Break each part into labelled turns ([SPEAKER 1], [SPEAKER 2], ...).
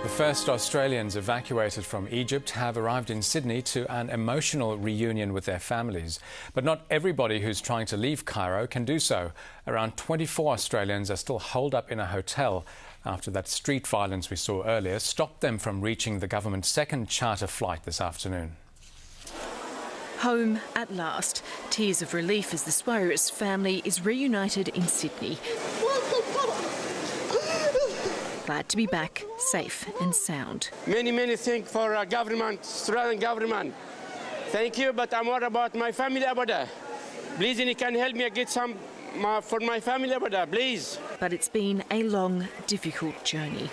[SPEAKER 1] The first Australians evacuated from Egypt have arrived in Sydney to an emotional reunion with their families. But not everybody who's trying to leave Cairo can do so. Around 24 Australians are still holed up in a hotel after that street violence we saw earlier stopped them from reaching the government's second charter flight this afternoon.
[SPEAKER 2] Home at last. Tears of relief as the Swaris family is reunited in Sydney. Glad to be back, safe and sound.
[SPEAKER 3] Many thanks for government, Australian government. Thank you, but I'm worried about my family abada. Please, you can help me get some for my family abada, please.
[SPEAKER 2] But it's been a long, difficult journey.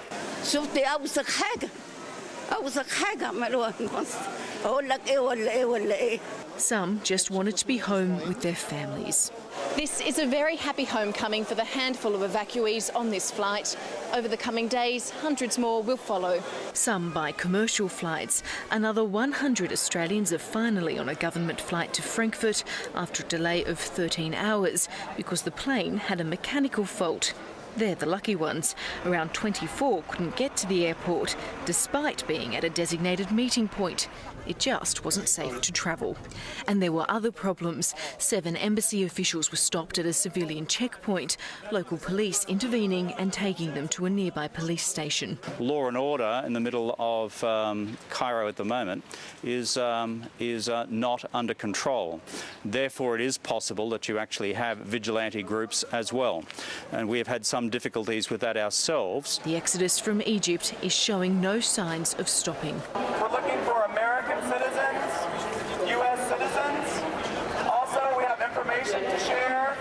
[SPEAKER 2] Some just wanted to be home with their families.
[SPEAKER 4] This is a very happy homecoming for the handful of evacuees on this flight. Over the coming days, hundreds more will follow.
[SPEAKER 2] Some by commercial flights. Another 100 Australians are finally on a government flight to Frankfurt after a delay of 13 hours because the plane had a mechanical fault. They're the lucky ones. Around 24 couldn't get to the airport, despite being at a designated meeting point. It just wasn't safe to travel. And there were other problems. 7 embassy officials were stopped at a civilian checkpoint, local police intervening and taking them to a nearby police station.
[SPEAKER 5] Law and order in the middle of Cairo at the moment is not under control. Therefore, it is possible that you actually have vigilante groups as well. And we have had some difficulties with that ourselves.
[SPEAKER 2] The exodus from Egypt is showing no signs of stopping.
[SPEAKER 6] We're looking for American citizens, US citizens. Also, we have information to share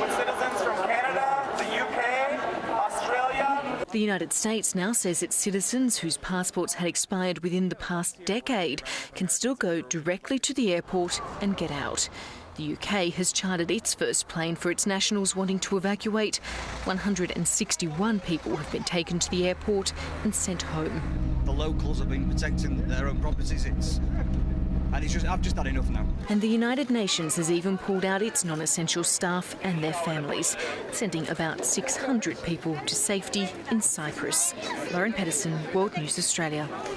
[SPEAKER 6] with citizens from Canada, the UK, Australia.
[SPEAKER 2] The United States now says its citizens whose passports had expired within the past decade can still go directly to the airport and get out. The UK has chartered its first plane for its nationals wanting to evacuate. 161 people have been taken to the airport and sent home.
[SPEAKER 7] The locals have been protecting their own properties. I've just had enough now.
[SPEAKER 2] And the United Nations has even pulled out its non-essential staff and their families, sending about 600 people to safety in Cyprus. Lauren Pedersen, World News Australia.